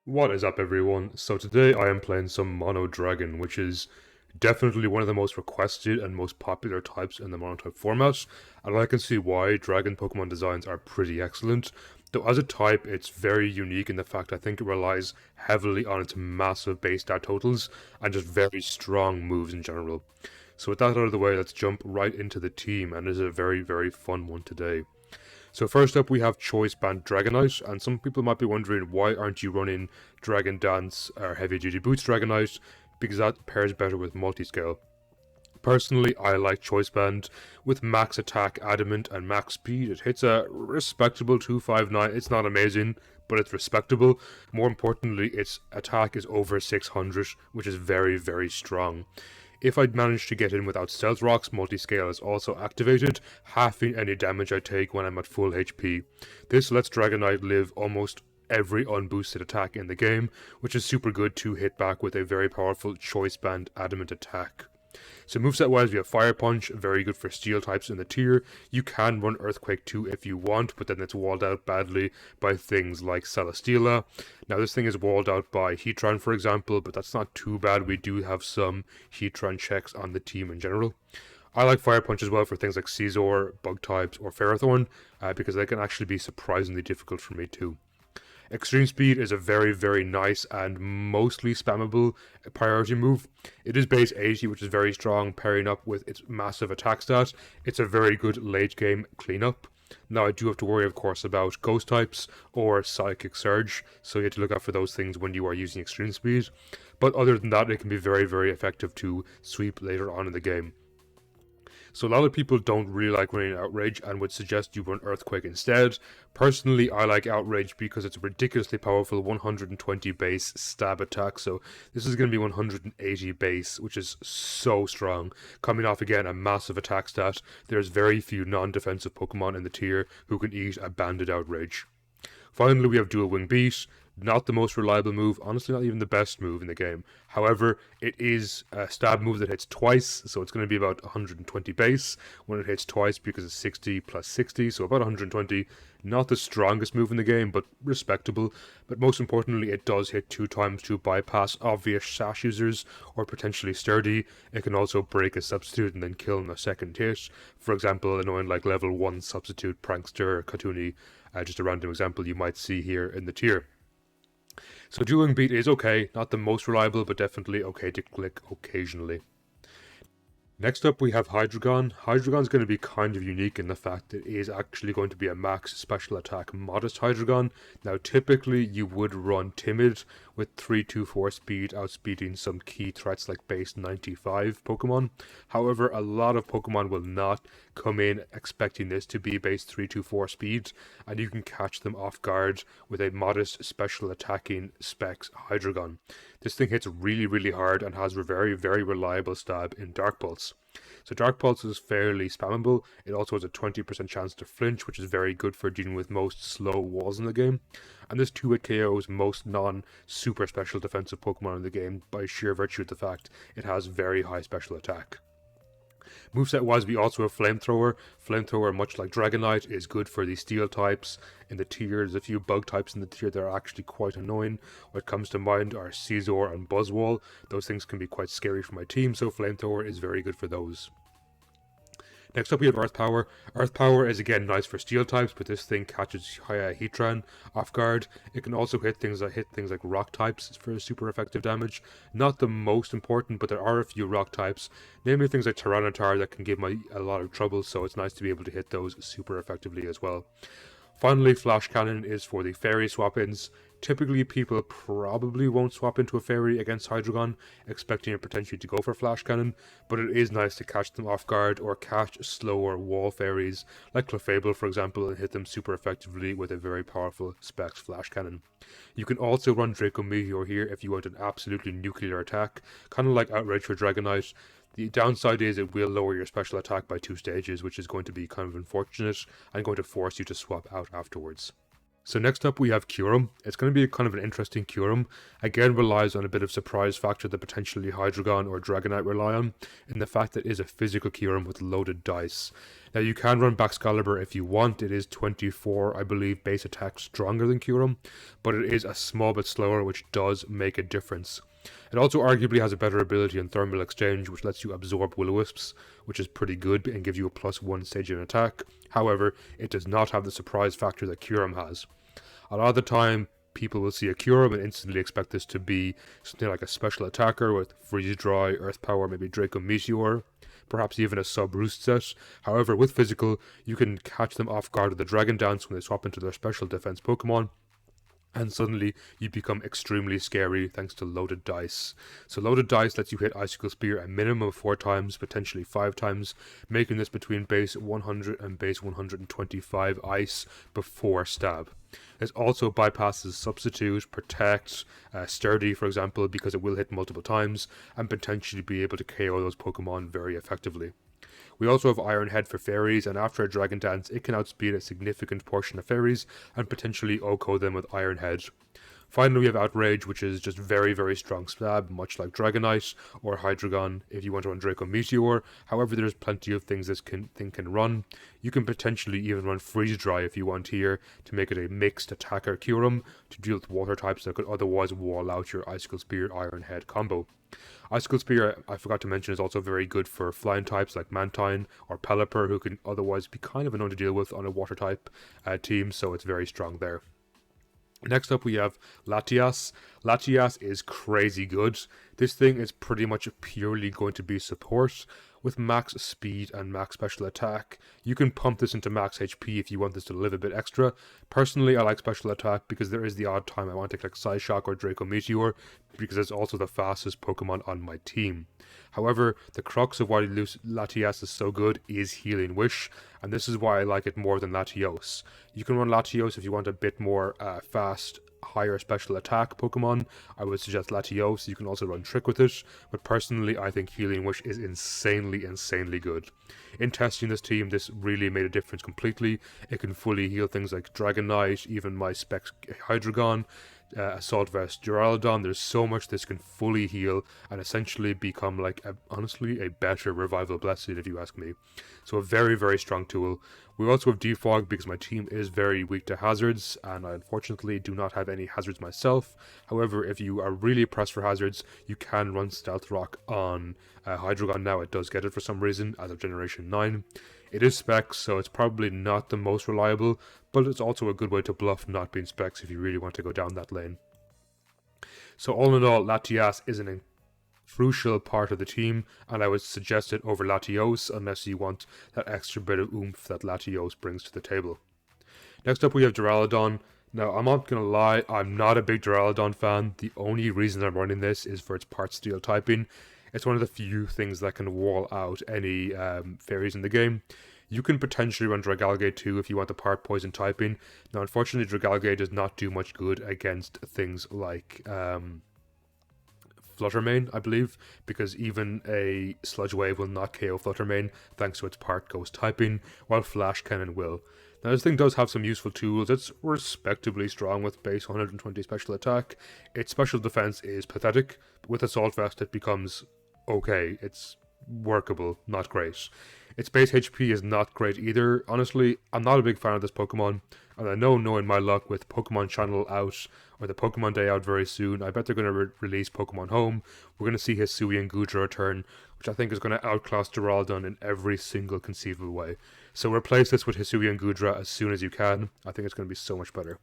What is up, everyone? So today I am playing some Mono Dragon, which is definitely one of the most requested and most popular types in the Monotype format, and I can see why. Dragon Pokemon designs are pretty excellent, though as a type it's very unique in the fact I think it relies heavily on its massive base stat totals and just very strong moves in general. So with that out of the way, let's jump right into the team, and it is a very fun one today. So first up we have Choice Band Dragonite, and some people might be wondering why aren't you running Dragon Dance or Heavy Duty Boots Dragonite, because that pairs better with Multiscale. Personally, I like Choice Band. With max attack, adamant, and max speed, it hits a respectable 259. It's not amazing, but it's respectable. More importantly, its attack is over 600, which is very strong. If I'd managed to get in without Stealth Rocks, Multiscale is also activated, halving any damage I take when I'm at full HP. This lets Dragonite live almost every unboosted attack in the game, which is super good to hit back with a very powerful Choice Band Adamant attack. So moveset wise, we have Fire Punch, very good for steel types in the tier. You can run Earthquake too if you want, but then it's walled out badly by things like Celesteela. Now this thing is walled out by Heatran, for example, but that's not too bad. We do have some Heatran checks on the team in general. I like Fire Punch as well for things like Scizor, Bug types, or Ferrothorn, because they can actually be surprisingly difficult for me too. Extreme Speed is a very nice and mostly spammable priority move. It is base 80, which is very strong, pairing up with its massive attack stat. It's a very good late game cleanup. Now I do have to worry, of course, about Ghost types or Psychic Surge, so you have to look out for those things when you are using Extreme Speed. But other than that, it can be very effective to sweep later on in the game. So a lot of people don't really like running Outrage and would suggest you run Earthquake instead. Personally, I like Outrage because it's a ridiculously powerful 120 base stab attack, so this is going to be 180 base, which is so strong. Coming off again a massive attack stat, there's very few non-defensive Pokemon in the tier who can eat a banded Outrage. Finally, we have Dual Wing Beat. Not the most reliable move, honestly not even the best move in the game. However, it is a stab move that hits twice, so it's going to be about 120 base when it hits twice because it's 60 plus 60, so about 120. Not the strongest move in the game, but respectable. But most importantly, it does hit 2 times to bypass obvious sash users or potentially sturdy. It can also break a substitute and then kill in a second hit. For example, annoying like level 1 substitute Prankster or Katuni, just a random example you might see here in the tier. So Dueling Beat is okay, not the most reliable, but definitely okay to click occasionally. Next up we have Hydreigon. Hydreigon's going to be kind of unique in the fact that it is actually going to be a max special attack modest Hydreigon. Now typically you would run Timid with 324 speed, outspeeding some key threats like base 95 Pokemon. However, a lot of Pokemon will not come in expecting this to be base 324 speed, and you can catch them off guard with a modest special attacking specs Hydreigon. This thing hits really hard and has a very reliable stab in Dark Pulse. So Dark Pulse is fairly spammable. It also has a 20% chance to flinch, which is very good for dealing with most slow walls in the game. And this 2-hit KOs most non-super special defensive Pokemon in the game by sheer virtue of the fact it has very high special attack. Moveset wise, we also have Flamethrower. Flamethrower, much like Dragonite, is good for the steel types. In the tier, there's a few bug types in the tier that are actually quite annoying. What comes to mind are Scizor and Buzzwole. Those things can be quite scary for my team, so Flamethrower is very good for those. Next up we have Earth Power. Earth Power is again nice for steel types, but this thing catches Heatran off guard. It can also hit things like rock types for super effective damage. Not the most important, but there are a few rock types, namely things like Tyranitar that can give me a lot of trouble, so it's nice to be able to hit those super effectively as well. Finally, Flash Cannon is for the fairy swap-ins. Typically, people probably won't swap into a fairy against Hydreigon, expecting it potentially to go for Flash Cannon, but it is nice to catch them off guard or catch slower wall fairies, like Clefable for example, and hit them super effectively with a very powerful Specs Flash Cannon. You can also run Draco Meteor here if you want an absolutely nuclear attack, kind of like Outrage for Dragonite. The downside is it will lower your special attack by 2 stages, which is going to be kind of unfortunate and going to force you to swap out afterwards. So next up we have Kyurem. It's going to be kind of an interesting Kyurem. Again, relies on a bit of surprise factor that potentially Hydreigon or Dragonite rely on, in the fact that it is a physical Kyurem with loaded dice. Now you can run Baxcalibur if you want. It is 24, I believe, base attack stronger than Kyurem, but it is a small bit slower, which does make a difference. It also arguably has a better ability in Thermal Exchange, which lets you absorb Will-O-Wisps, which is pretty good and gives you a +1 stage in attack. However, it does not have the surprise factor that Kyurem has. A lot of the time, people will see a Kyurem and instantly expect this to be something like a special attacker with Freeze Dry, Earth Power, maybe Draco Meteor, perhaps even a sub-roost set. However, with physical, you can catch them off guard with the Dragon Dance when they swap into their special defense Pokemon, and suddenly you become extremely scary thanks to loaded dice. So loaded dice lets you hit Icicle Spear a minimum of 4 times, potentially 5 times, making this between base 100 and base 125 ice before stab. This also bypasses Substitute, Protect, Sturdy for example, because it will hit multiple times and potentially be able to KO those Pokemon very effectively. We also have Iron Head for fairies, and after a Dragon Dance, it can outspeed a significant portion of fairies and potentially OHKO them with Iron Head. Finally, we have Outrage, which is just very, very strong stab, much like Dragonite or Hydreigon if you want to run Draco Meteor. However, there's plenty of things this thing can run. You can potentially even run Freeze Dry if you want here to make it a mixed attacker Kyurem to deal with water types that could otherwise wall out your Icicle Spear Iron Head combo. Icicle Spear, I forgot to mention, is also very good for flying types like Mantine or Pelipper, who can otherwise be kind of annoying to deal with on a water type team, so it's very strong there. Next up we have Latias. Latias is crazy good. This thing is pretty much purely going to be support with max speed and max special attack. You can pump this into max HP if you want this to live a bit extra. Personally, I like special attack because there is the odd time I want to click Psyshock or Draco Meteor, because it's also the fastest Pokemon on my team. However, the crux of why Latias is so good is Healing Wish, and this is why I like it more than Latios. You can run Latios if you want a bit more fast, higher special attack Pokemon. I would suggest Latios. You can also run Trick with it, but personally I think Healing Wish is insanely good. In testing this team, this really made a difference completely. It can fully heal things like Dragonite, even my Specs Hydreigon, Assault Vest Duraludon. There's so much this can fully heal and essentially become like honestly a better Revival Blessed if you ask me. So a very, very strong tool. We also have Defog because my team is very weak to hazards, and I unfortunately do not have any hazards myself. However, if you are really pressed for hazards, you can run Stealth Rock on Hydreigon now. It does get it for some reason as of Generation 9. It is Specs, so it's probably not the most reliable, but it's also a good way to bluff not being Specs if you really want to go down that lane. So all in all, Latias is an crucial part of the team, and I would suggest it over Latios unless you want that extra bit of oomph that Latios brings to the table. Next up we have Duraludon. Now, I'm not gonna lie, I'm not a big Duraludon fan. The only reason I'm running this is for its part steel typing. It's one of the few things that can wall out any fairies in the game. You can potentially run Dragalge too if you want the part poison typing. Now, unfortunately, Dragalge does not do much good against things like Fluttermane, I believe, because even a Sludge Wave will not KO Fluttermane thanks to its part ghost typing, while Flash Cannon will. Now, this thing does have some useful tools. It's respectably strong with base 120 special attack. Its special defense is pathetic. With Assault Vest, it becomes okay. It's workable, not great. Its base HP is not great either. Honestly, I'm not a big fan of this Pokemon, and I know knowing my luck with Pokemon Channel out, or the Pokemon Day out very soon, I bet they're going to release Pokemon Home. We're going to see Hisuian Goodra return, which I think is going to outclass Duraludon in every single conceivable way. So replace this with Hisuian Goodra as soon as you can. I think it's going to be so much better.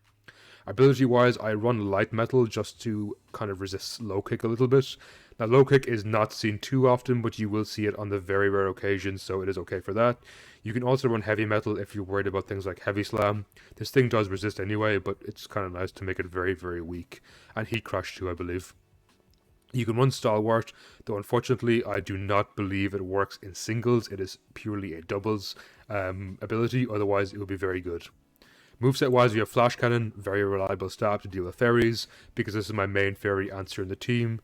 Ability wise, I run Light Metal just to kind of resist Low Kick a little bit. Now, Low Kick is not seen too often, but you will see it on the very rare occasions, so it is okay for that. You can also run Heavy Metal if you're worried about things like Heavy Slam. This thing does resist anyway, but it's kind of nice to make it very, very weak. And Heat Crash too, I believe. You can run Stalwart, though unfortunately I do not believe it works in singles. It is purely a doubles ability, otherwise it would be very good. Moveset wise, we have Flash Cannon, very reliable stab to deal with fairies, because this is my main fairy answer in the team.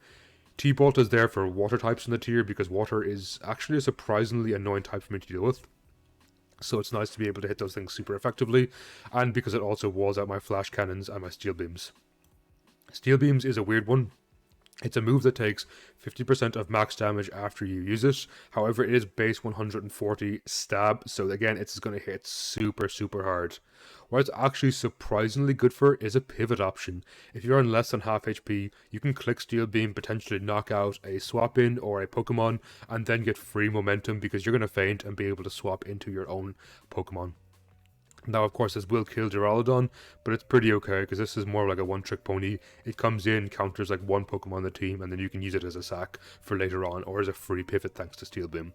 T-Bolt is there for water types in the tier, because water is actually a surprisingly annoying type for me to deal with. So it's nice to be able to hit those things super effectively, and because it also walls out my flash cannons and my steel beams. Steel beams is a weird one. It's a move that takes 50% of max damage after you use it. However, it is base 140 stab, so again, it's going to hit super, super hard. What it's actually surprisingly good for is a pivot option. If you're on less than half HP, you can click Steel Beam, potentially knock out a swap in or a Pokemon, and then get free momentum because you're going to faint and be able to swap into your own Pokemon. Now, of course, this will kill Duraludon, but it's pretty okay because this is more like a one-trick pony. It comes in, counters like one Pokemon on the team, and then you can use it as a sack for later on, or as a free pivot thanks to Steel Beam.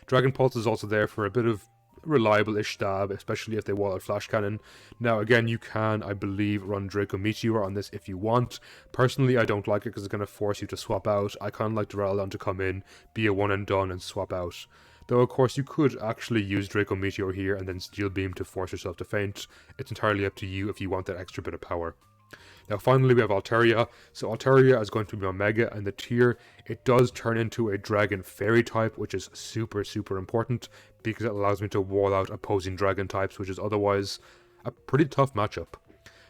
Dragon Pulse is also there for a bit of reliable-ish stab, especially if they wall out Flash Cannon. Now, again, you can, I believe, run Draco Meteor on this if you want. Personally, I don't like it because it's going to force you to swap out. I kind of like Duraludon to come in, be a one and done, and swap out. Though, of course, you could actually use Draco Meteor here and then Steel Beam to force yourself to faint. It's entirely up to you if you want that extra bit of power. Now, finally, we have Altaria. So, Altaria is going to be Omega, and the tier, it does turn into a Dragon Fairy type, which is super, super important because it allows me to wall out opposing Dragon types, which is otherwise a pretty tough matchup.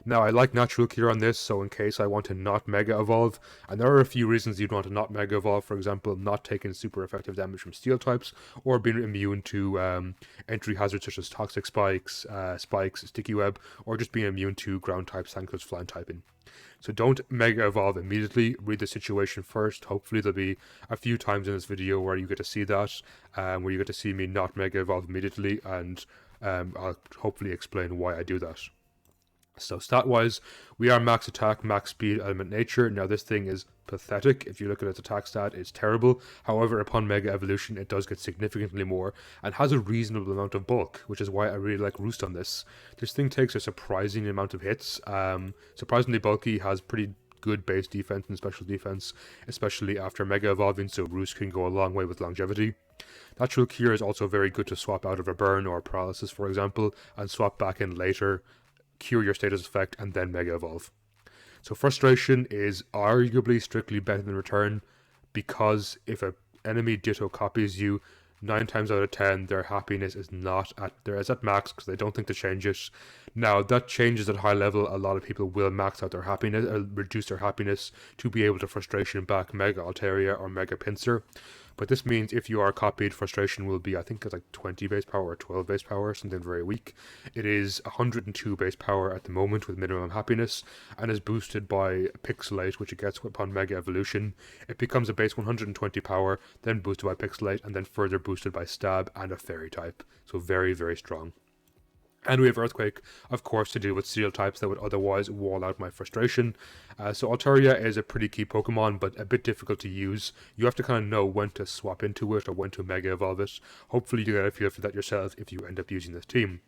Now, I like Natural Cure on this, so in case I want to not Mega Evolve, and there are a few reasons you'd want to not Mega Evolve, for example, not taking super effective damage from Steel types, or being immune to entry hazards such as Toxic Spikes, Sticky Web, or just being immune to Ground types thanks to its Flying typing. So don't Mega Evolve immediately, read the situation first. Hopefully there'll be a few times in this video where you get to see that, where you get to see me not Mega Evolve immediately, and I'll hopefully explain why I do that. So stat-wise, we are max attack, max speed, element nature. Now this thing is pathetic. If you look at its attack stat, it's terrible. However, upon Mega Evolution, it does get significantly more and has a reasonable amount of bulk, which is why I really like Roost on this. This thing takes a surprising amount of hits. Surprisingly bulky, has pretty good base defense and special defense, especially after Mega Evolving, so Roost can go a long way with longevity. Natural Cure is also very good to swap out of a burn or paralysis, for example, and swap back in later, cure your status effect, and then Mega Evolve. So Frustration is arguably strictly better than Return, because if an enemy Ditto copies you, 9 times out of 10 their happiness is not at max because they don't think to change it. Now that changes at high level. A lot of people will max out their happiness, reduce their happiness to be able to Frustration back Mega Altaria or Mega Pinsir. But this means if you are copied, Frustration will be, I think it's like 20 base power or 12 base power, something very weak. It is 102 base power at the moment with minimum happiness, and is boosted by Pixelate, which it gets upon Mega Evolution. It becomes a base 120 power, then boosted by Pixelate, and then further boosted by Stab and a Fairy type. So very, very strong. And we have Earthquake, of course, to deal with Steel types that would otherwise wall out my Frustration. So Altaria is a pretty key Pokemon, but a bit difficult to use. You have to kind of know when to swap into it or when to Mega Evolve it. Hopefully you get a feel for that yourself if you end up using this team.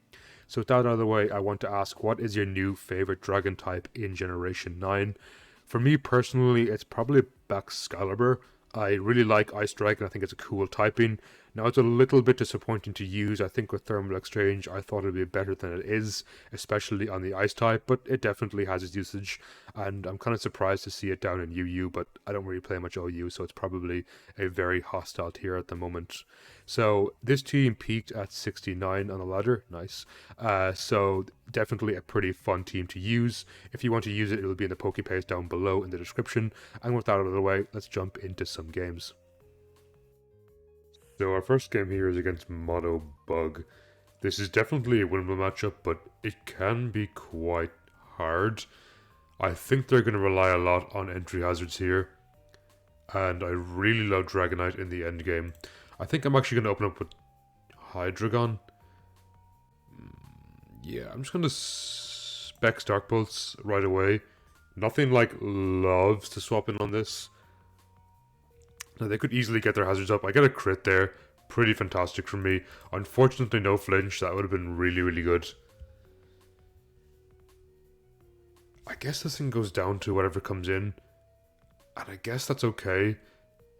So with that out of the way, I want to ask, what is your new favorite Dragon type in Generation 9? For me personally, it's probably Baxcalibur. I really like Ice Dragon. I think it's a cool typing. Now, it's a little bit disappointing to use. I think with Thermal Exchange, I thought it would be better than it is, especially on the Ice type, but it definitely has its usage, and I'm kind of surprised to see it down in UU, but I don't really play much OU, so it's probably a very hostile tier at the moment. So, this team peaked at 69 on the ladder. Nice. So, definitely a pretty fun team to use. If you want to use it, it will be in the Pokepaste down below in the description. And with that out of the way, let's jump into some games. So our first game here is against Monobug. This is definitely a winnable matchup, but it can be quite hard. I think they're going to rely a lot on entry hazards here, and I really love Dragonite in the end game. I think I'm actually going to open up with Hydreigon. Yeah, I'm just going to spec Dark Pulse right away. Nothing like loves to swap in on this. Now, they could easily get their hazards up. I get a crit there. Pretty fantastic for me. Unfortunately, no flinch. That would have been really, really good. I guess this thing goes down to whatever comes in. And I guess that's okay.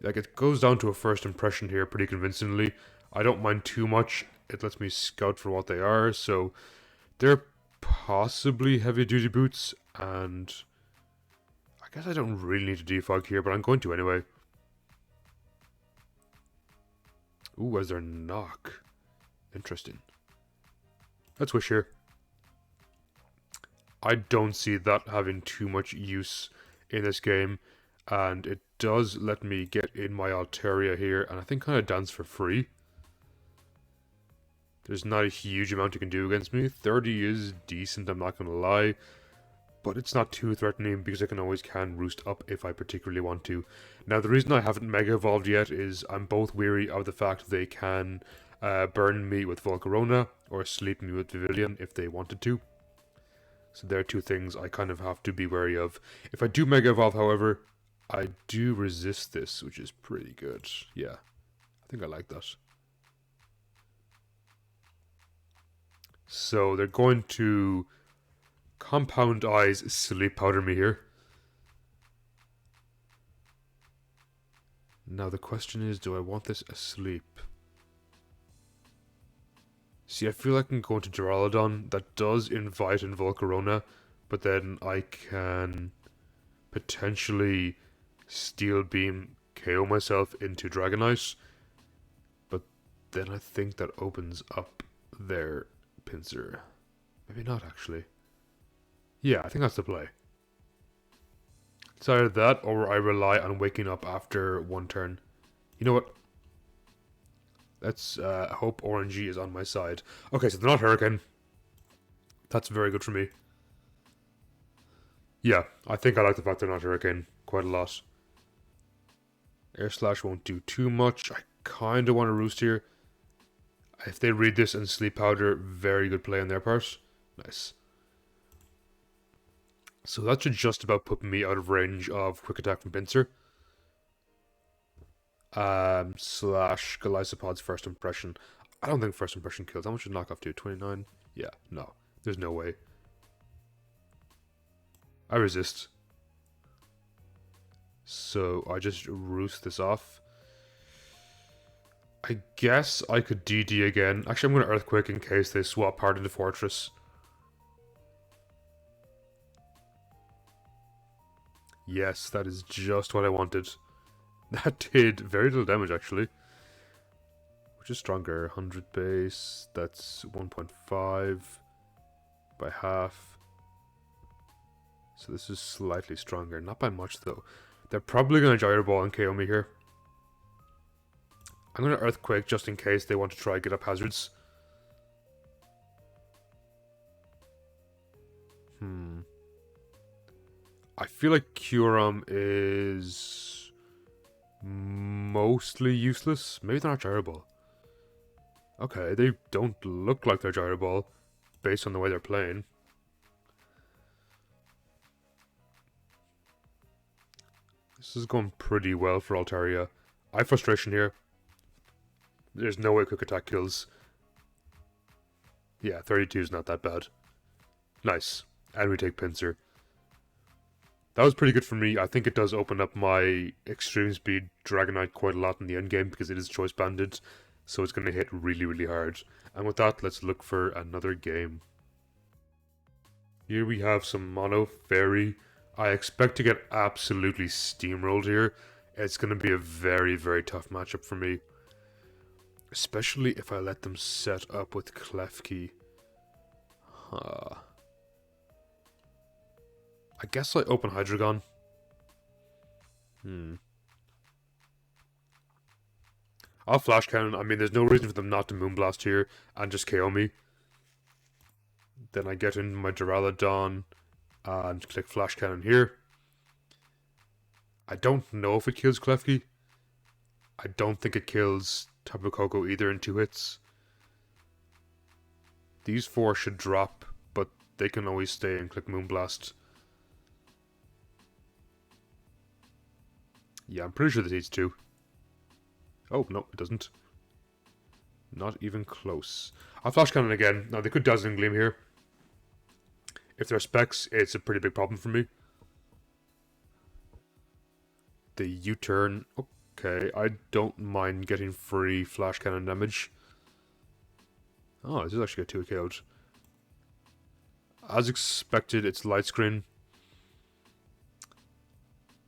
Like, it goes down to a first impression here pretty convincingly. I don't mind too much. It lets me scout for what they are. So, they're possibly heavy-duty boots. And I guess I don't really need to defog here, but I'm going to anyway. Ooh, as their knock. Interesting. Let's wish here. I don't see that having too much use in this game, and it does let me get in my Altaria here, and I think kind of dance for free. There's not a huge amount you can do against me. 30 is decent, I'm not going to lie, but it's not too threatening because I can always roost up if I particularly want to. Now, the reason I haven't Mega Evolved yet is I'm both weary of the fact they can burn me with Volcarona or sleep me with Vivillon if they wanted to. So there are two things I kind of have to be wary of. If I do Mega Evolve, however, I do resist this, which is pretty good. Yeah, I think I like that. So they're going to Compound Eyes Sleep Powder me here. Now the question is, do I want this asleep? See, I feel like I can go into Duraludon. That does invite in Volcarona, but then I can potentially Steel Beam KO myself into Dragonite. But then I think that opens up their Pinsir. Maybe not, actually. Yeah, I think that's the play. It's either that or I rely on waking up after one turn. You know what? Let's hope RNG is on my side. Okay, so they're not Hurricane. That's very good for me. Yeah, I think I like the fact they're not Hurricane quite a lot. Air Slash won't do too much. I kind of want to Roost here. If they read this and Sleep Powder, very good play on their part. Nice. So that should just about put me out of range of Quick Attack from Pinsir. Slash Golisopod's First Impression. I don't think First Impression kills. How much would Knockoff do? 29? Yeah, no. There's no way. I resist. So I just Roost this off. I guess I could DD again. Actually, I'm going to Earthquake in case they swap part into Fortress. Yes, that is just what I wanted. That did very little damage, actually. Which is stronger. 100 base. That's 1.5 by half. So this is slightly stronger. Not by much, though. They're probably going to Gyro Ball and KO me here. I'm going to Earthquake just in case they want to try get up hazards. I feel like Kyurem is mostly useless. Maybe they're not Gyro Ball. Okay, they don't look like they're Gyro Ball based on the way they're playing. This is going pretty well for Altaria. I have Frustration here. There's no way Quick Attack kills. Yeah, 32 is not that bad. Nice. And we take Pinsir. That was pretty good for me. I think it does open up my Extreme Speed Dragonite quite a lot in the endgame because it is Choice Banded. So it's going to hit really, really hard. And with that, let's look for another game. Here we have some Mono Fairy. I expect to get absolutely steamrolled here. It's going to be a very, very tough matchup for me. Especially if I let them set up with Klefki. I guess I open Hydreigon. I'll Flash Cannon. I mean, there's no reason for them not to Moonblast here and just KO me. Then I get in my Duraludon and click Flash Cannon here. I don't know if it kills Klefki. I don't think it kills Tapu Koko either in 2 hits. These 4 should drop, but they can always stay and click Moonblast. Yeah, I'm pretty sure this eats 2. Oh, no, it doesn't. Not even close. I'll Flash Cannon again. Now, they could Dazzling Gleam here. If they're Specs, it's a pretty big problem for me. The U-turn. Okay, I don't mind getting free Flash Cannon damage. Oh, this is actually got 2 KO'd. As expected, it's Light Screen.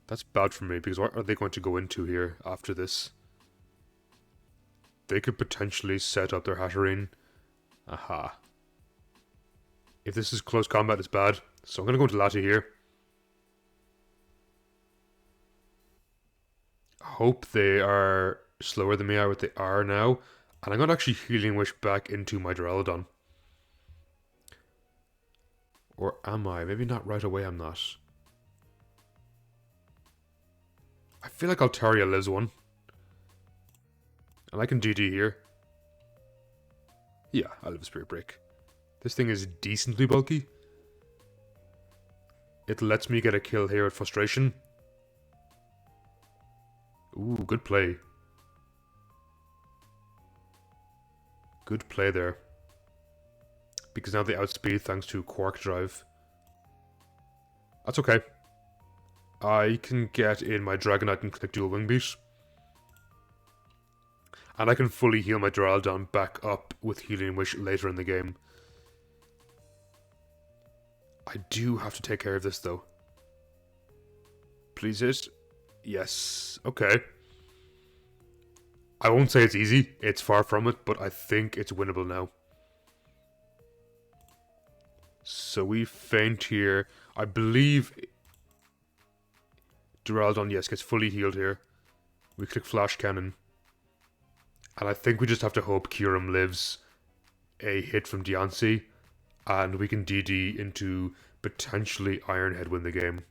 That's bad for me, because what are they going to go into here after this? They could potentially set up their Hatterene. Aha. If this is close combat, it's bad. So I'm going to go into Lati here. Hope they are slower than me are what they are now. And I'm going to actually Healing Wish back into my Duraludon. Or am I? Maybe not right away, I'm not. I feel like Altaria lives one. And I can DD here. Yeah, I live a Spirit Break. This thing is decently bulky. It lets me get a kill here at Frustration. Ooh, good play. Good play there. Because now they outspeed thanks to Quark Drive. That's okay. I can get in my Dragonite and click Dual Wing Beat. And I can fully heal my Duraludon back up with Healing Wish later in the game. I do have to take care of this though. Please hit. Yes. Okay. I won't say it's easy. It's far from it, but I think it's winnable now. So we feint here. I believe Duraludon, yes, gets fully healed here. We click Flash Cannon. And I think we just have to hope Kyurem lives a hit from Diancie. And we can DD into potentially Ironhead win the game.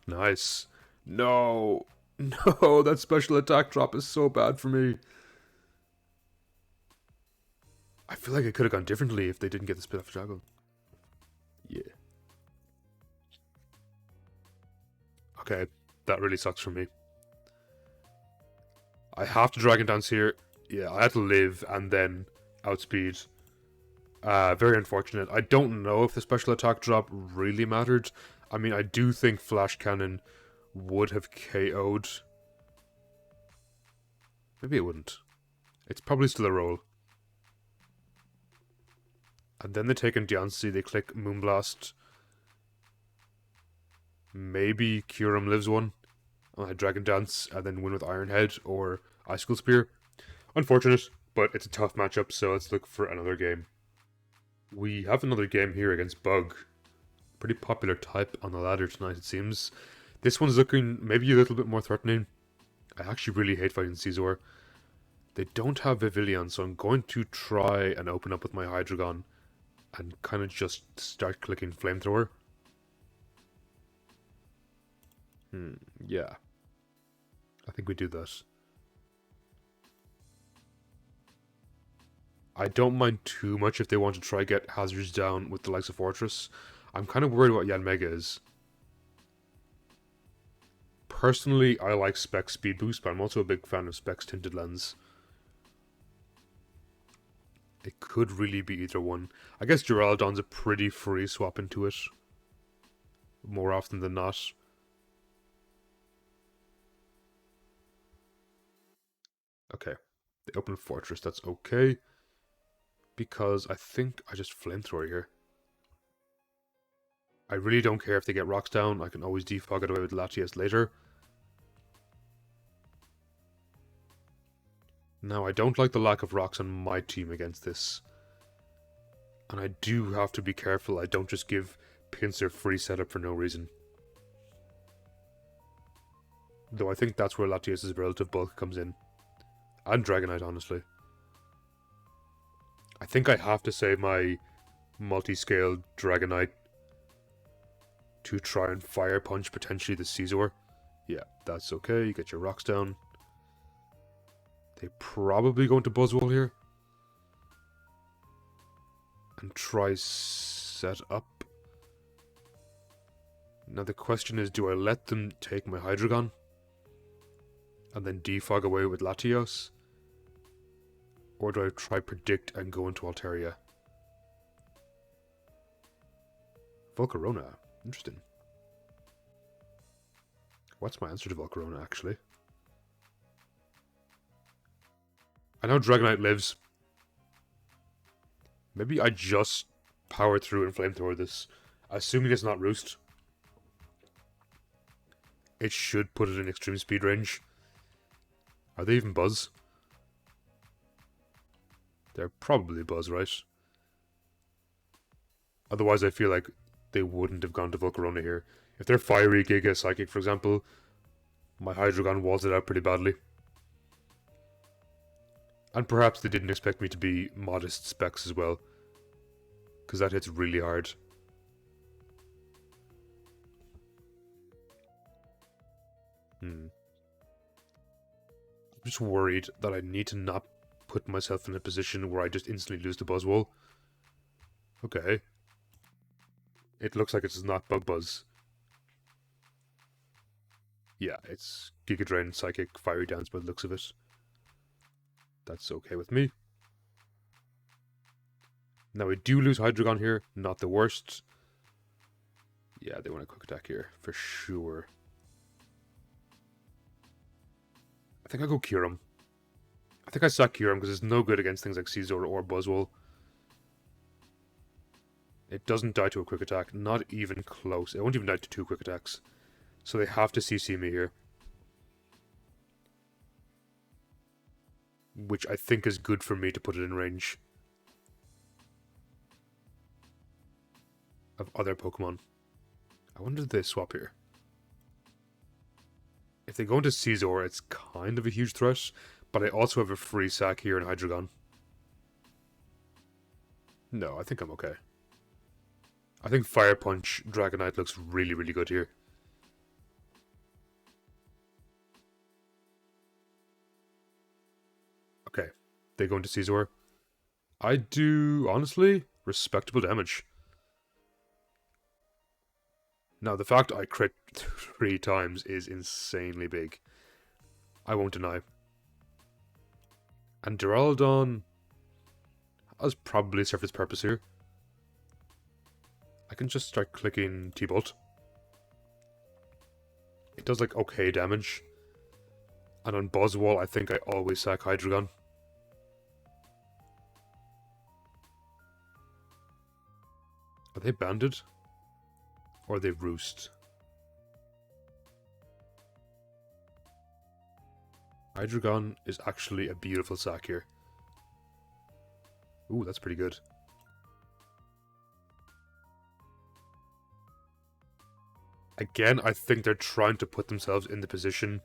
Nice. No. No, that special attack drop is so bad for me. I feel like it could have gone differently if they didn't get the split off Juggle. Yeah. Okay, that really sucks for me. I have to Dragon Dance here. Yeah, I had to live and then outspeed. Very unfortunate. I don't know if the special attack drop really mattered. I mean, I do think Flash Cannon would have KO'd. Maybe it wouldn't. It's probably still a roll. And then they take in Diancie, they click Moonblast. Maybe Kyurem lives one. And I Dragon Dance and then win with Ironhead or Icicle Spear. Unfortunate, but it's a tough matchup, so let's look for another game. We have another game here against Bug. Pretty popular type on the ladder tonight, it seems. This one's looking maybe a little bit more threatening. I actually really hate fighting Scizor. They don't have Vivillon, so I'm going to try and open up with my Hydreigon and kind of just start clicking Flamethrower. Yeah. I think we do that. I don't mind too much if they want to try get hazards down with the likes of Fortress. I'm kind of worried what Yanmega is. Personally, I like Specs Speed Boost, but I'm also a big fan of Specs Tinted Lens. It could really be either one. I guess Duraludon's a pretty free swap into it. More often than not. Okay. They open Fortress, that's okay. Because I think I just Flamethrower here. I really don't care if they get rocks down. I can always defog it away with Latias later. Now, I don't like the lack of rocks on my team against this. And I do have to be careful I don't just give Pinsir free setup for no reason. Though I think that's where Latias' relative bulk comes in. And Dragonite, honestly. I think I have to save my multi-scale Dragonite to try and Fire Punch potentially the Scizor. Yeah, that's okay. You get your rocks down. They probably go into Buzzwole here. And try set up. Now the question is, do I let them take my Hydreigon? And then defog away with Latios? Or do I try predict and go into Altaria? Volcarona. Interesting. What's my answer to Volcarona, actually? I know Dragonite lives. Maybe I just power through and Flamethrower this. Assuming it's not Roost. It should put it in extreme speed range. Are they even Buzz? They're probably Buzz, right? Otherwise, I feel like they wouldn't have gone to Volcarona here. If they're Fiery, Giga, Psychic, for example, my Hydreigon walls it out pretty badly. And perhaps they didn't expect me to be modest specs as well, because that hits really hard. I'm just worried that I need to not put myself in a position where I just instantly lose the Buzzwole. Okay. It looks like it's not Bug Buzz. Yeah, it's Giga Drain, Psychic, Fiery Dance by the looks of it. That's okay with me. Now we do lose Hydreigon here, not the worst. Yeah, they want a quick attack here, for sure. I think I'll go Kyurem. I think I sack Kyurem because it's no good against things like Scizor or Buzzwole. It doesn't die to a quick attack, not even close. It won't even die to 2 quick attacks. So they have to CC me here. Which I think is good for me to put it in range of other Pokemon. I wonder if they swap here. If they go into Scizor, it's kind of a huge threat, but I also have a free sack here in Hydreigon. No, I think I'm okay. I think Fire Punch Dragonite looks really, really good here. Okay, they go into Scizor. I do, honestly, respectable damage. Now, the fact I crit 3 times is insanely big. I won't deny. And Duraludon has probably served its purpose here. I can just start clicking T-Bolt. It does like okay damage. And on Buzzwole, I think I always sack Hydreigon. Are they banded? Or are they roost? Hydreigon is actually a beautiful sack here. Ooh, that's pretty good. Again, I think they're trying to put themselves in the position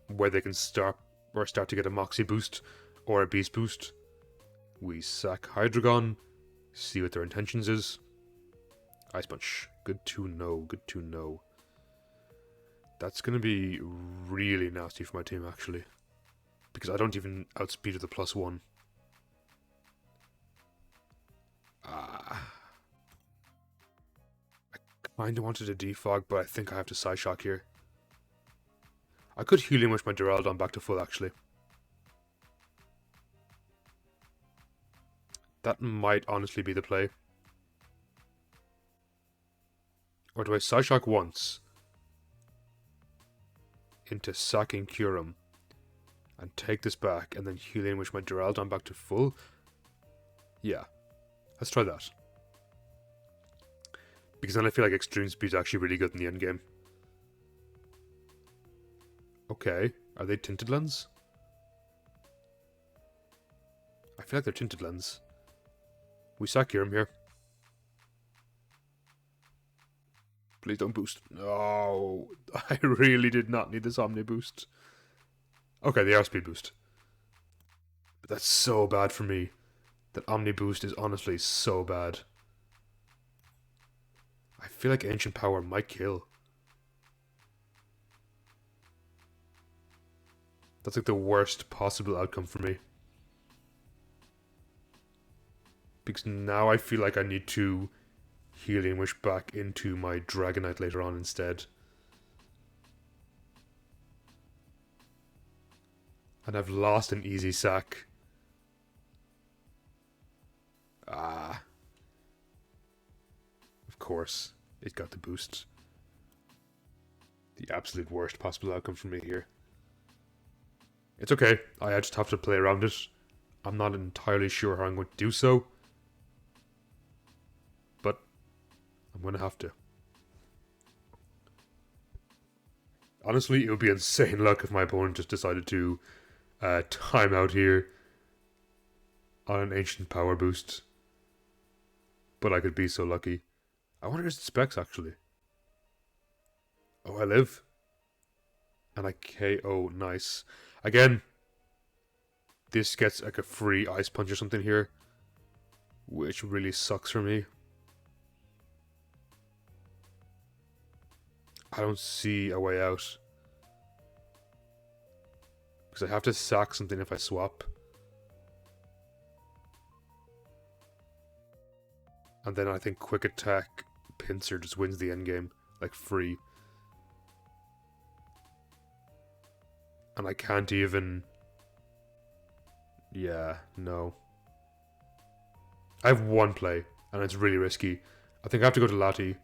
where they can start to get a Moxie boost or a Beast boost. We sack Hydreigon, see what their intentions is. Ice Punch. Good to know, good to know. That's going to be really nasty for my team, actually. Because I don't even outspeed with the +1. I kind of wanted a defog, but I think I have to Psyshock here. I could Healing Wish my Duraludon back to full, actually. That might honestly be the play. Or do I Psyshock once into sacking Kyurem and take this back and then Healing Wish my Duraludon back to full? Yeah, let's try that. Because then I feel like Extreme Speed is actually really good in the end game. Okay, are they Tinted Lens? I feel like they're Tinted Lens. We sack Kyurem here. Please don't boost. No, I really did not need this Omni boost. Okay, they are speed boost. But that's so bad for me. That Omni boost is honestly so bad. I feel like Ancient Power might kill. That's like the worst possible outcome for me. Because now I feel like I need to Healing Wish back into my Dragonite later on instead. And I've lost an easy sack. Of course, it got the boost. The absolute worst possible outcome for me here. It's okay, I just have to play around it. I'm not entirely sure how I'm going to do so. But I'm going to have to. Honestly, it would be insane luck if my opponent just decided to time out here on an Ancient Power boost. but I could be so lucky. I wonder if it's specs, actually. Oh, I live. And I KO. Nice. Again, this gets like a free Ice Punch or something here, which really sucks for me. I don't see a way out. Because I have to sack something if I swap. And then I think Quick Attack Pinsir just wins the endgame. Like, free. And I can't even... Yeah, no. I have one play, and it's really risky. I think I have to go to Lati.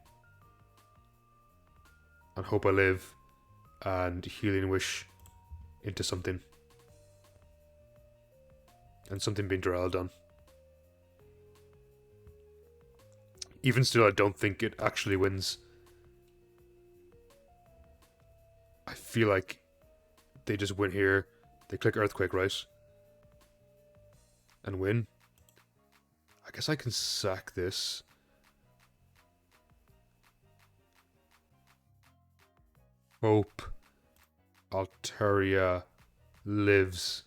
And hope I live. And Healing Wish into something. And something being Duraludon. Even still, I don't think it actually wins. I feel like they just win here. They click Earthquake, right? And win. I guess I can sack this. Hope Altaria lives.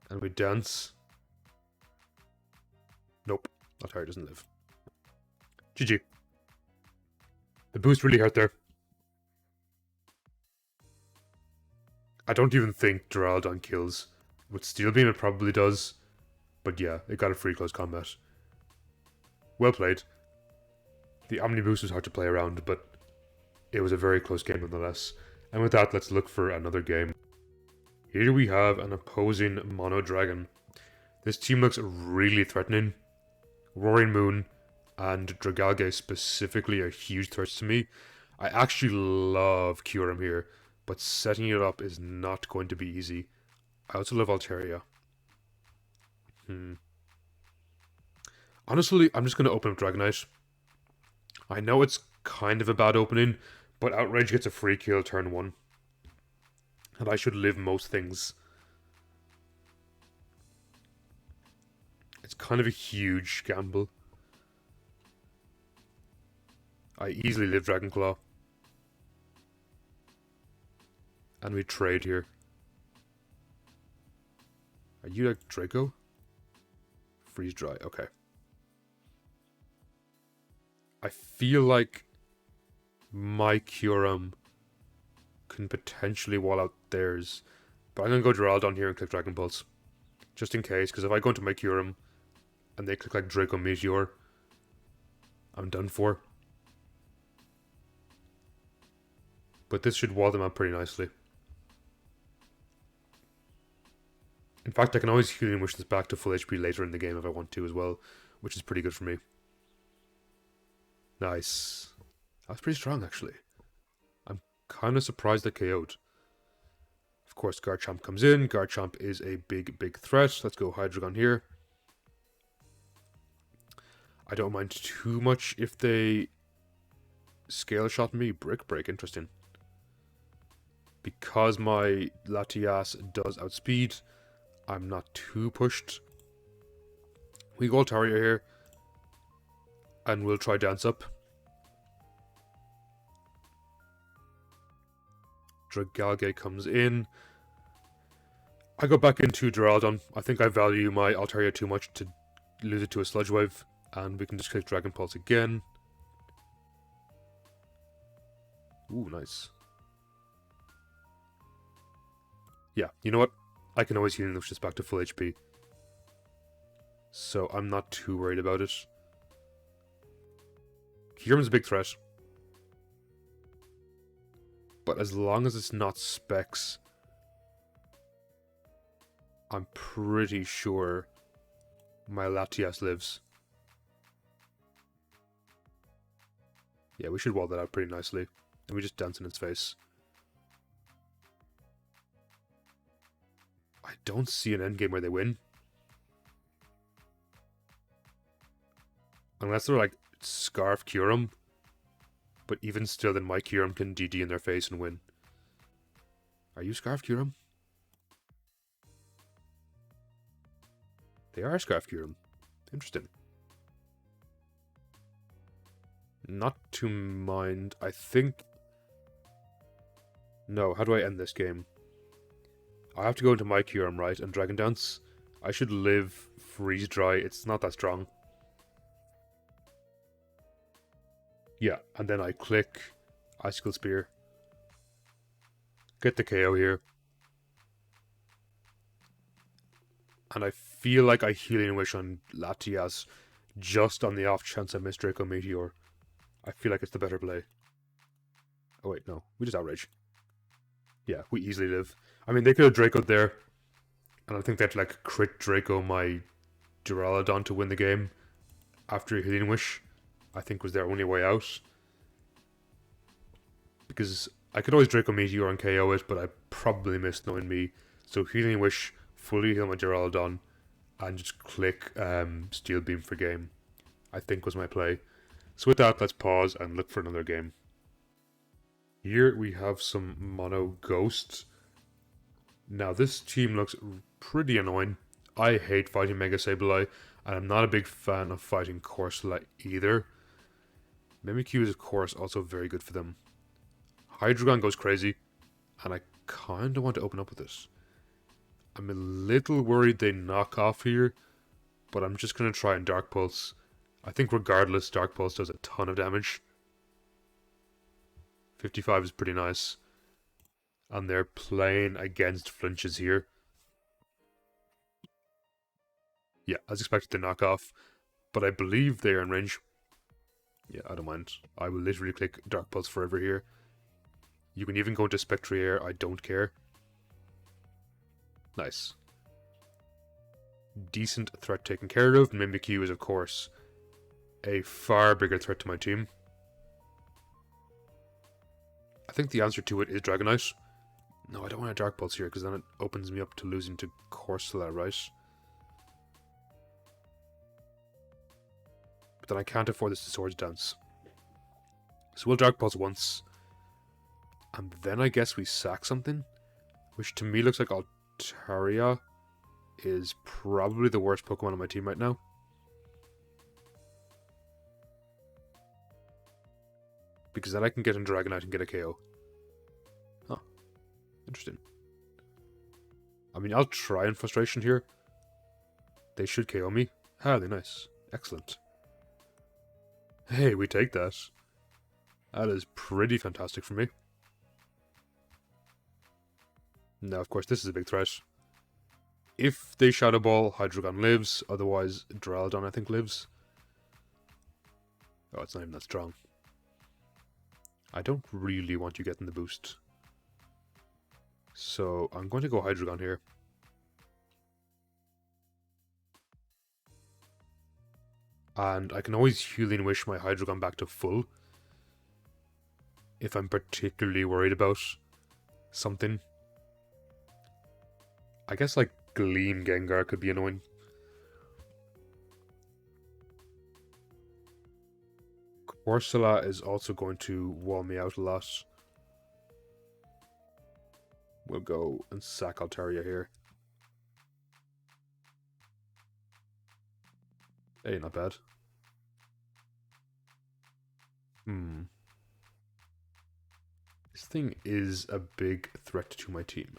And we dance. Nope. Altaria doesn't live. GG. The boost really hurt there. I don't even think Duraludon kills. With Steel Beam it probably does. But yeah, it got a free close combat. Well played. The Omni Boost was hard to play around, but it was a very close game nonetheless. And with that, let's look for another game. Here we have an opposing Mono Dragon. This team looks really threatening. Roaring Moon and Dragalge specifically are huge threats to me. I actually love Kyurem here, but setting it up is not going to be easy. I also love Altaria. Honestly, I'm just going to open up Dragonite. I know it's kind of a bad opening, but Outrage gets a free kill turn 1. And I should live most things. It's kind of a huge gamble. I easily live Dragonclaw. And we trade here. Are you like Draco? Freeze dry, okay. I feel like my Kyurem can potentially wall out theirs. But I'm going to go Duraludon here and click Dragon Pulse. Just in case, because if I go into my Kyurem and they click like Draco Meteor, I'm done for. But this should wall them out pretty nicely. In fact, I can always Healing Wish this back to full HP later in the game if I want to as well, which is pretty good for me. Nice. That's pretty strong, actually. I'm kind of surprised I KO'd. Of course, Garchomp comes in. Garchomp is a big, big threat. Let's go Hydreigon here. I don't mind too much if they Scale Shot me. Brick Break, interesting. Because my Latias does outspeed, I'm not too pushed. We go Altaria here. And we'll try Dance Up. Dragalge comes in. I go back into Duraludon. I think I value my Altaria too much to lose it to a Sludge Wave. And we can just click Dragon Pulse again. Ooh, nice. Yeah, you know what? I can always Healing Wish this back to full HP. So I'm not too worried about it. Kyurem's a big threat. But as long as it's not Specs, I'm pretty sure my Latias lives. Yeah, we should wall that out pretty nicely. And we just dance in its face. I don't see an endgame where they win. Unless they're like Scarf Kyurem. But even still, then my Kyurem can DD in their face and win. Are you Scarf Kyurem? They are Scarf Kyurem. Interesting. Not to mind. I think... No, how do I end this game? I have to go into my Kyurem, right? And Dragon Dance. I should live Freeze Dry. It's not that strong. Yeah, and then I click Icicle Spear. Get the KO here. And I feel like I Healing Wish on Latias just on the off chance I miss Draco Meteor. I feel like it's the better play. Oh wait, no. We just Outrage. Yeah, we easily live. I mean, they could have Draco'd there. And I think they had to like crit Draco my Duraludon to win the game after Healing Wish. I think was their only way out. Because I could always Draco Meteor and KO it, but I probably missed knowing me. So Healing Wish, fully heal my Duraludon, and just click Steel Beam for game, I think was my play. So with that, let's pause and look for another game. Here we have some Mono Ghosts. Now this team looks pretty annoying. I hate fighting Mega Sableye, and I'm not a big fan of fighting Corsola either. Mimikyu is of course also very good for them. Hydreigon goes crazy, and I kinda want to open up with this. I'm a little worried they knock off here, but I'm just gonna try and Dark Pulse. I think regardless, Dark Pulse does a ton of damage. 55 is pretty nice. And they're playing against flinches here. Yeah, as expected to knock off, but I believe they are in range. Yeah, I don't mind. I will literally click Dark Pulse forever here. You can even go into Spectrier, I don't care. Nice. Decent threat taken care of. Mimikyu is, of course, a far bigger threat to my team. I think the answer to it is Dragonite. No, I don't want a Dark Pulse here, because then it opens me up to losing to Corsola, right? But then I can't afford this to Swords Dance. So we'll Dark Pulse once. And then I guess we sack something, which to me looks like Altaria is probably the worst Pokemon on my team right now. Because then I can get in Dragonite and get a KO. Huh. Interesting. I mean, I'll try in Frustration here. They should KO me. Highly nice. Excellent. Hey, we take that. That is pretty fantastic for me. Now, of course, this is a big threat. If they Shadow Ball, Hydreigon lives. Otherwise, Duraludon, I think, lives. Oh, it's not even that strong. I don't really want you getting the boost. So, I'm going to go Hydreigon here. And I can always Healing Wish my Hydreigon back to full. If I'm particularly worried about something. I guess like Gleam Gengar could be annoying. Corsola is also going to wall me out a lot. We'll go and sack Altaria here. Hey, not bad. This thing is a big threat to my team.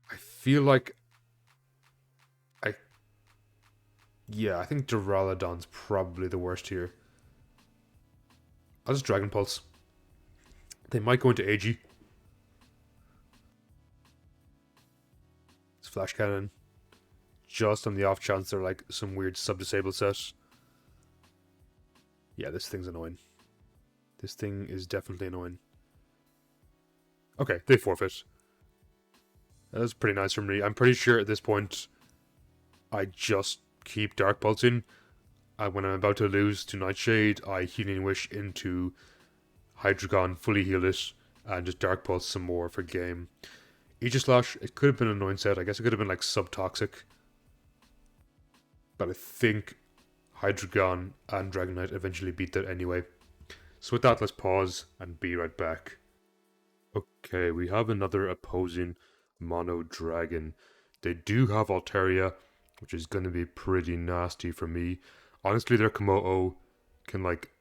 I feel like yeah, I think Duraludon's probably the worst here. I'll just Dragon Pulse. They might go into AG. It's Flash Cannon. Just on the off chance they're like some weird sub-disable set. Yeah, this thing's annoying. This thing is definitely annoying. Okay, they forfeit. That's pretty nice from me. I'm pretty sure at this point I just keep Dark Pulsing. And when I'm about to lose to Nightshade, I Healing Wish into Hydreigon, fully heal it, and just Dark Pulse some more for game. Aegislash, it could have been an annoying set. I guess it could have been like sub-toxic. But I think Hydreigon and Dragonite eventually beat that anyway. So with that, let's pause and be right back. Okay, we have another opposing Mono Dragon. They do have Altaria, which is going to be pretty nasty for me. Honestly, their Komodo can, like,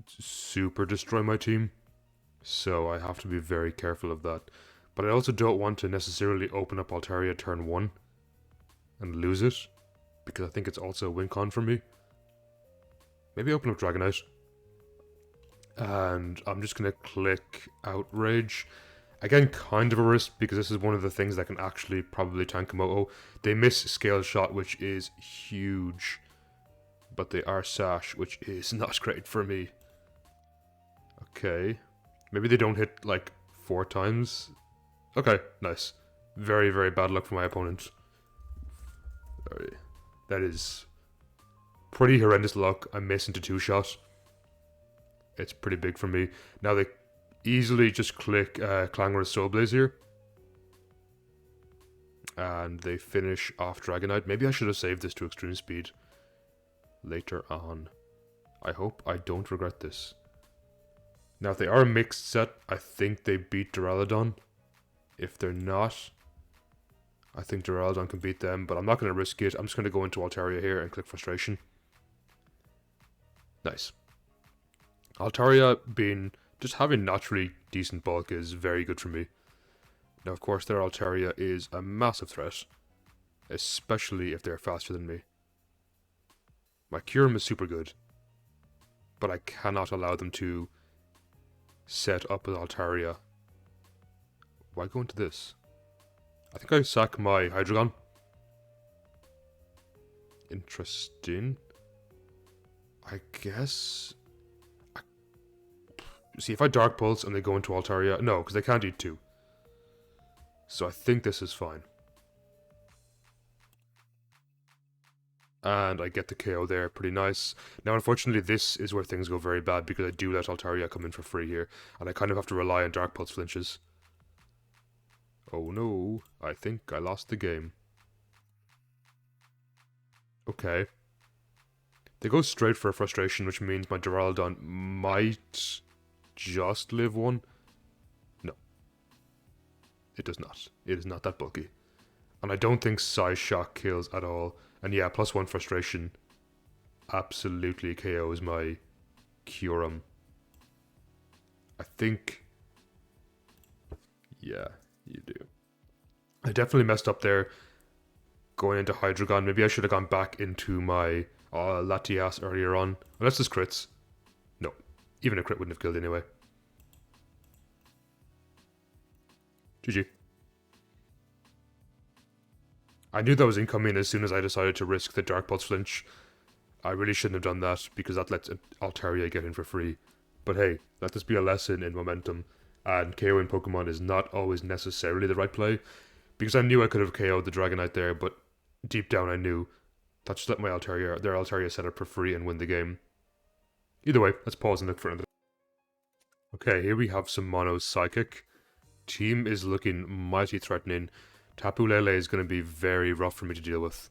super destroy my team. So I have to be very careful of that. But I also don't want to necessarily open up Altaria turn 1 and lose it, because I think it's also a win con for me. Maybe open up Dragonite. And I'm just going to click Outrage. Again, kind of a risk, because this is one of the things that can actually probably tank Komodo. They miss Scale Shot, which is huge. But they are Sash, which is not great for me. Okay. Maybe they don't hit, like, 4 times. Okay, nice. Very, very bad luck for my opponent. That is pretty horrendous luck. I miss into 2-shot. It's pretty big for me. Now they easily just click Clangorous Soul Blaze here. And they finish off Dragonite. Maybe I should have saved this to extreme speed later on. I hope I don't regret this. Now if they are a mixed set, I think they beat Duraludon. If they're not, I think Duraludon can beat them, but I'm not going to risk it. I'm just going to go into Altaria here and click Frustration. Nice. Altaria just having naturally decent bulk is very good for me. Now, of course, their Altaria is a massive threat, especially if they're faster than me. My Kyurem is super good, but I cannot allow them to set up with Altaria. Why go into this? I think I sack my Hydreigon. Interesting. I guess... See, if I Dark Pulse and they go into Altaria... No, because they can't eat 2. So I think this is fine. And I get the KO there, pretty nice. Now, unfortunately, this is where things go very bad, because I do let Altaria come in for free here, and I kind of have to rely on Dark Pulse flinches. Oh no, I think I lost the game. Okay. They go straight for a Frustration, which means my Duraludon might just live 1. No. It does not. It is not that bulky. And I don't think Size Shock kills at all. And yeah, +1 Frustration absolutely KOs my Kyurem. I think... Yeah, you do. I definitely messed up there going into Hydreigon. Maybe I should have gone back into my Latias earlier on. Unless this crits. No. Even a crit wouldn't have killed anyway. GG. I knew that was incoming as soon as I decided to risk the Dark Pulse flinch. I really shouldn't have done that, because that lets Altaria get in for free. But hey, let this be a lesson in momentum, and KOing Pokemon is not always necessarily the right play, because I knew I could have KO'd the Dragonite there, but deep down I knew that just let their Altaria set up for free and win the game. Either way, let's pause and look for another. Okay, here we have some Mono Psychic. Team is looking mighty threatening. Tapu Lele is going to be very rough for me to deal with.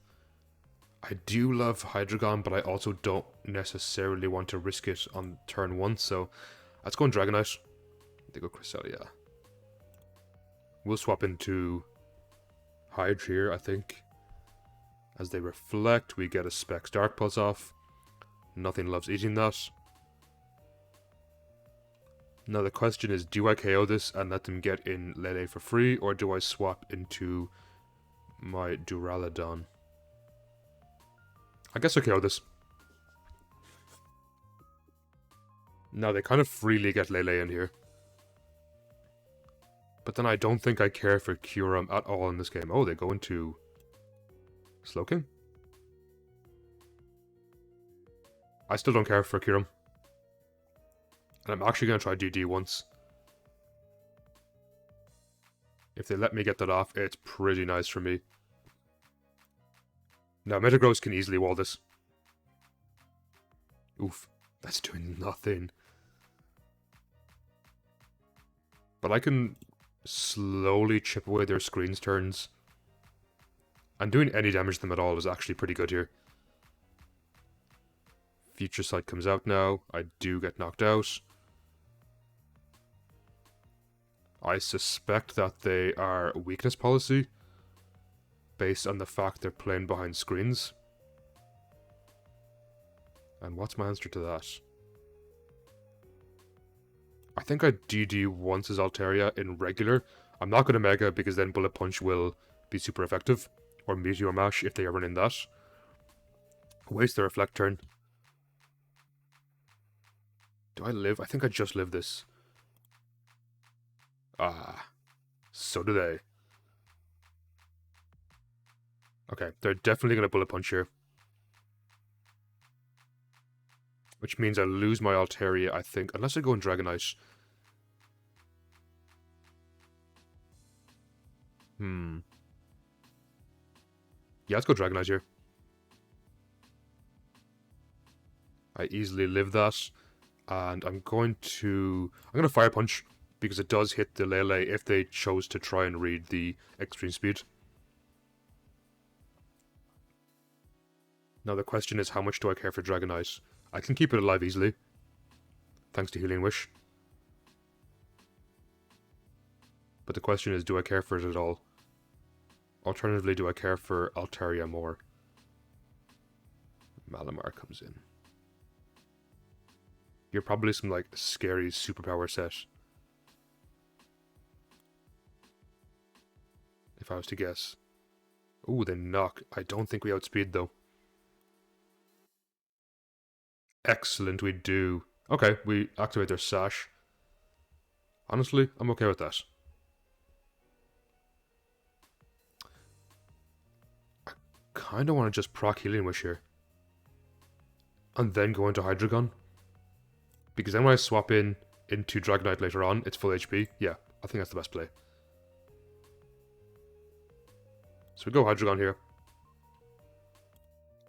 I do love Hydreigon, but I also don't necessarily want to risk it on turn 1, so let's go on Dragonite. They go Cresselia. We'll swap into Hydre here, I think. As they reflect, we get a Specs Dark Pulse off. Nothing loves eating that. Now the question is, do I KO this and let them get in Lele for free, or do I swap into my Duraludon? I guess I KO this. Now they kind of freely get Lele in here. But then I don't think I care for Kyurem at all in this game. Oh, they go into Slowking? I still don't care for Kyurem. And I'm actually going to try DD once. If they let me get that off, it's pretty nice for me. Now, Metagross can easily wall this. Oof, that's doing nothing. But I can slowly chip away their screen's turns. And doing any damage to them at all is actually pretty good here. Future Sight comes out now. I do get knocked out. I suspect that they are weakness policy, based on the fact they're playing behind screens. And what's my answer to that? I think I DD once as Altaria in regular. I'm not going to Mega because then Bullet Punch will be super effective. Or Meteor Mash if they are running that. Waste the Reflect turn. Do I live? I think I just lived this. Ah, so do they. Okay, they're definitely going to Bullet Punch here. Which means I lose my Altaria, I think. Unless I go in Dragonite. Yeah, let's go Dragonite here. I easily live that. And I'm going to Fire Punch. Because it does hit the Lele if they chose to try and read the extreme speed. Now the question is, how much do I care for Dragonite? I can keep it alive easily. Thanks to Healing Wish. But the question is, do I care for it at all? Alternatively, do I care for Altaria more? Malamar comes in. You're probably some, like, scary superpower set. If I was to guess. Ooh, they knock. I don't think we outspeed, though. Excellent, we do. Okay, we activate their Sash. Honestly, I'm okay with that. I kind of want to just proc Healing Wish here. And then go into Hydreigon. Because then when I swap into Dragonite later on, it's full HP. Yeah, I think that's the best play. So we go Hydreigon here.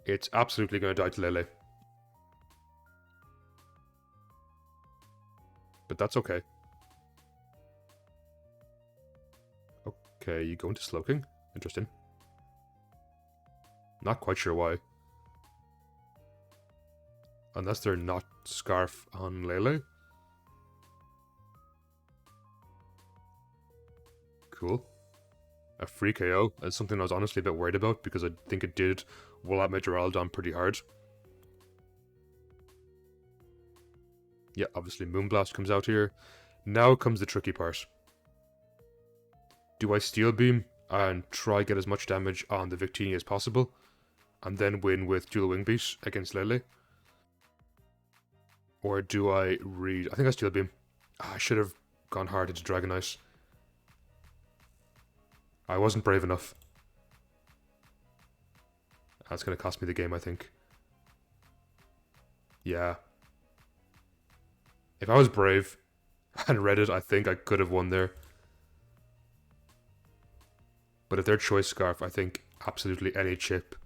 It's absolutely going to die to Lele. But that's okay. Okay, you go into Slowking? Interesting. Not quite sure why. Unless they're not Scarf on Lele. Cool. A free KO is something I was honestly a bit worried about because I think it did wall out my Duraludon pretty hard. Yeah, obviously Moonblast comes out here. Now comes the tricky part. Do I Steel Beam and try get as much damage on the Victini as possible, and then win with Dual Wing Beat against Lele? Or do I read... I think I Steel Beam. I should have gone hard into Dragonite. I wasn't brave enough. That's going to cost me the game, I think. Yeah. If I was brave and read it, I think I could have won there. But if they're Choice Scarf, I think absolutely any chip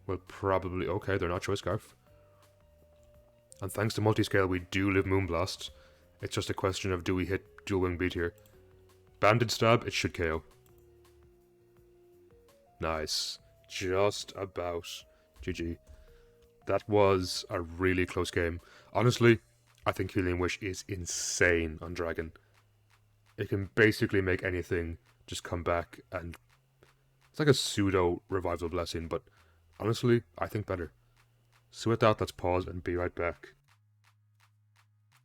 will probably... Okay, they're not Choice Scarf. And thanks to Multiscale, we do live Moonblast. It's just a question of do we hit Dual Wing Beat here. Banded Stab, it should KO. Nice. Just about. GG. That was a really close game. Honestly, I think Healing Wish is insane on Dragon. It can basically make anything just come back, and it's like a pseudo Revival Blessing, but honestly, I think better. So with that, let's pause and be right back.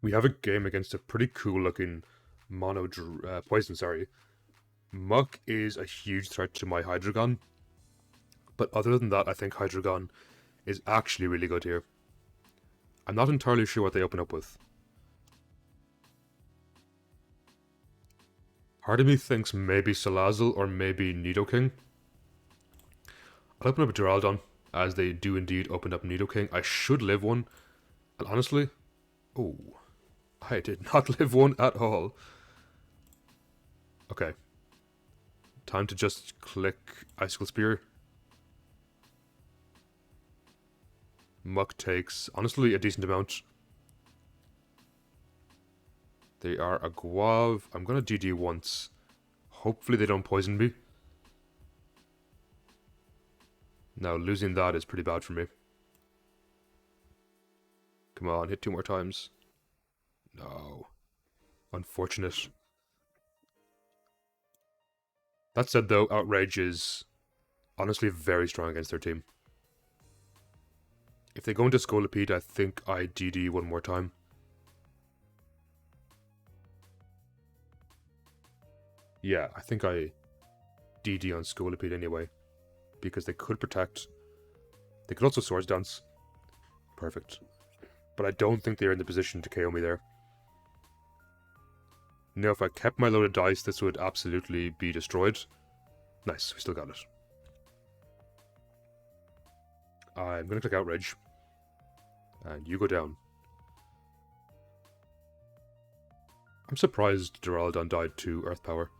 We have a game against a pretty cool looking Poison, sorry. Muck is a huge threat to my Hydreigon, but other than that, I think Hydreigon is actually really good here. I'm not entirely sure what they open up with. Part of me thinks maybe Salazzle or maybe Nidoking. I'll open up a Duraludon, as they do indeed open up Nidoking. I should live one, and honestly... Oh, I did not live one at all. Okay. Time to just click Icicle Spear. Muck takes, honestly, a decent amount. They are a Guave. I'm gonna DD once. Hopefully they don't poison me. Now, losing that is pretty bad for me. Come on, hit 2 more times. No. Unfortunate. That said, though, Outrage is honestly very strong against their team. If they go into Scolipede, I think I DD one more time. Yeah, I think I DD on Scolipede anyway. Because they could protect. They could also Swords Dance. Perfect. But I don't think they're in the position to KO me there. Now, if I kept my loaded dice, this would absolutely be destroyed. Nice, we still got it. I'm going to click Outrage. And you go down. I'm surprised Duraludon died to Earth Power.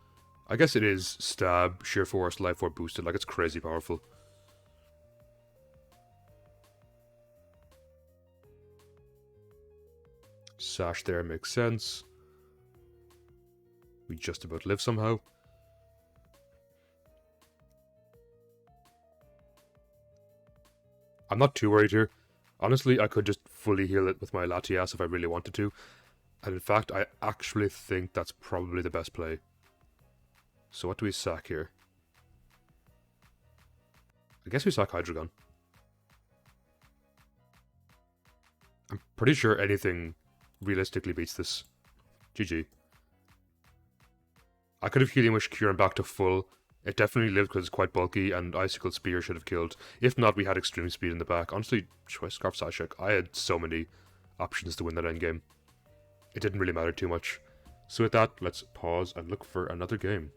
I guess it is Stab, Sheer Force, Life Orb boosted, like it's crazy powerful. Sash there makes sense. We just about live somehow. I'm not too worried here. Honestly, I could just fully heal it with my Latias if I really wanted to. And in fact, I actually think that's probably the best play. So what do we sack here? I guess we sack Hydreigon. I'm pretty sure anything realistically beats this. GG. I could have Healing Wish Cure back to full. It definitely lived because it's quite bulky, and Icicle Spear should have killed. If not, we had Extreme Speed in the back. Honestly, Scarf Psychic, I had so many options to win that endgame. It didn't really matter too much. So with that, let's pause and look for another game.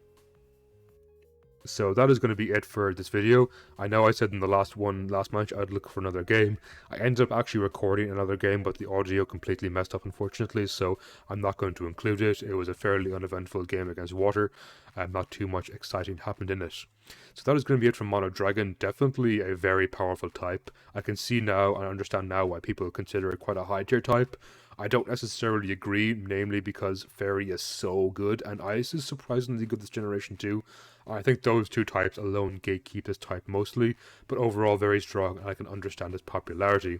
So that is going to be it for this video. I know I said in the last match I'd look for another game. I ended up actually recording another game, but the audio completely messed up unfortunately, so I'm not going to include it. It was a fairly uneventful game against water, and not too much exciting happened in it. So that is going to be it from Mono Dragon. Definitely a very powerful type. I can see now and understand now why people consider it quite a high tier type. I don't necessarily agree, namely because Fairy is so good, and Ice is surprisingly good this generation too. I think those two types alone gatekeep this type mostly, but overall very strong, and I can understand its popularity.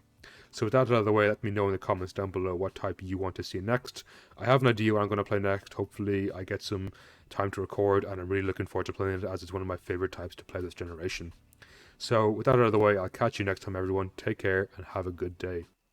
So with that out of the way, let me know in the comments down below what type you want to see next. I have an idea what I'm going to play next. Hopefully I get some time to record, and I'm really looking forward to playing it as it's one of my favourite types to play this generation. So with that out of the way, I'll catch you next time everyone. Take care and have a good day.